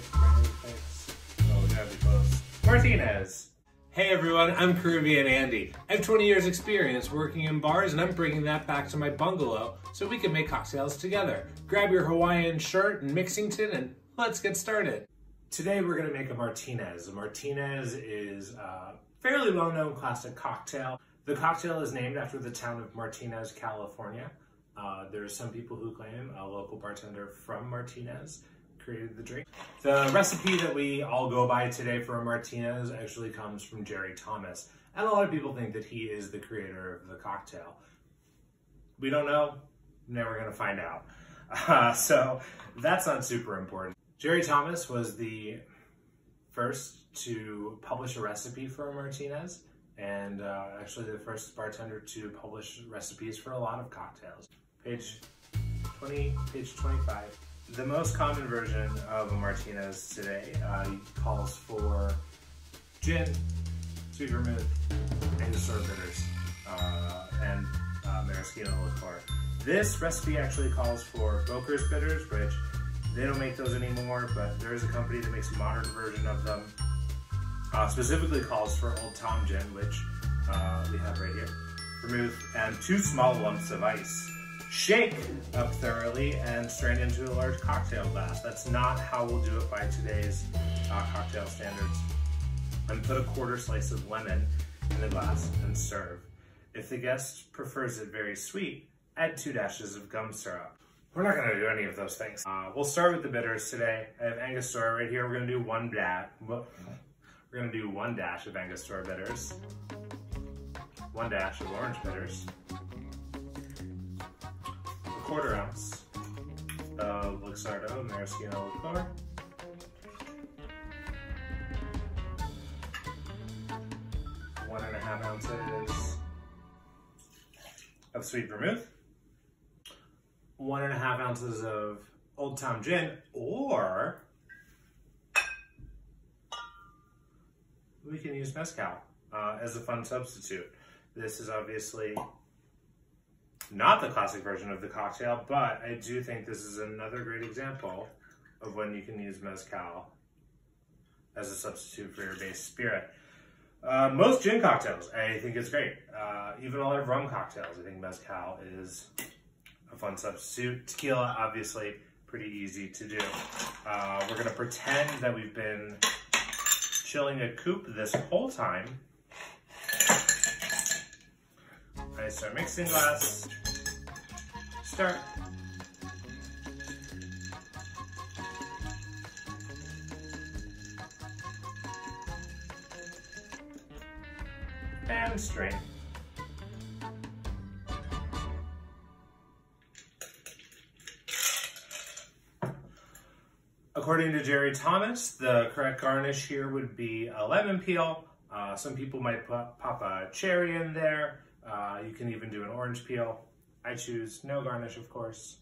Thanks. Oh, we gotta be close. Martinez. Hey everyone, I'm Caribbean Andy. I have 20 years experience working in bars and I'm bringing that back to my bungalow so we can make cocktails together. Grab your Hawaiian shirt and mixing tin and let's get started. Today we're gonna make a Martinez. A Martinez is a fairly well-known classic cocktail. The cocktail is named after the town of Martinez, California. There are some people who claim a local bartender from Martinez created the drink. The recipe that we all go by today for a Martinez actually comes from Jerry Thomas, and a lot of people think that he is the creator of the cocktail. We don't know, never gonna find out. So that's not super important. Jerry Thomas was the first to publish a recipe for a Martinez, and actually the first bartender to publish recipes for a lot of cocktails. Page 25. The most common version of a Martinez today calls for gin, Sweet Vermouth, Angostura Bitters, and Maraschino liqueur. This recipe actually calls for Boker's Bitters, which they don't make those anymore, but there is a company that makes a modern version of them. Specifically calls for Old Tom gin, which we have right here, vermouth, and 2 small lumps of ice. Shake up thoroughly and strain into a large cocktail glass. That's not how we'll do it by today's cocktail standards. And put a 1/4 slice of lemon in the glass and serve. If the guest prefers it very sweet, add 2 dashes of gum syrup. We're not gonna do any of those things. We'll start with the bitters today. I have Angostura right here. We're gonna do 1 dash. We're gonna do 1 dash of Angostura bitters, 1 dash of orange bitters, 1/4 ounce of Luxardo Maraschino liqueur, 1½ ounces of Sweet Vermouth, 1½ ounces of Old Tom gin, or we can use mezcal as a fun substitute. This is obviously not the classic version of the cocktail, but I do think this is another great example of when you can use mezcal as a substitute for your base spirit. Most gin cocktails, I think it's great. Even a lot of rum cocktails, I think mezcal is a fun substitute. Tequila, obviously, pretty easy to do. We're gonna pretend that we've been chilling a coupe this whole time. Ice our mixing glass. Start. And strain. According to Jerry Thomas, the correct garnish here would be a lemon peel. Some people might pop a cherry in there. You can even do an orange peel. I choose no garnish, of course.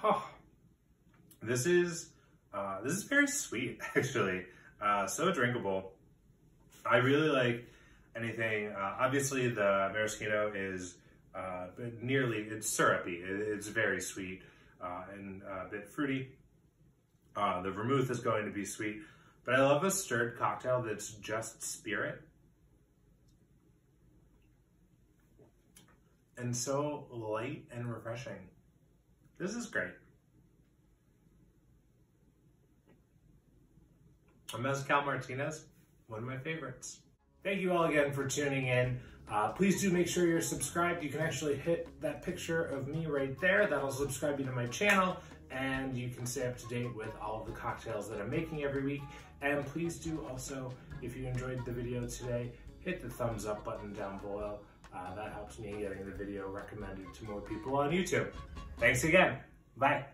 Oh, this is very sweet, actually. So drinkable. I really like anything. Obviously, the maraschino is it's syrupy. It's very sweet and a bit fruity. The vermouth is going to be sweet, but I love a stirred cocktail that's just spirit. And so light and refreshing. This is great. A Mezcal Martinez, one of my favorites. Thank you all again for tuning in. Please do make sure you're subscribed. You can actually hit that picture of me right there. That'll subscribe you to my channel, and you can stay up to date with all of the cocktails that I'm making every week. And please do also, if you enjoyed the video today, hit the thumbs up button down below. That helps me getting the video recommended to more people on YouTube. Thanks again. Bye.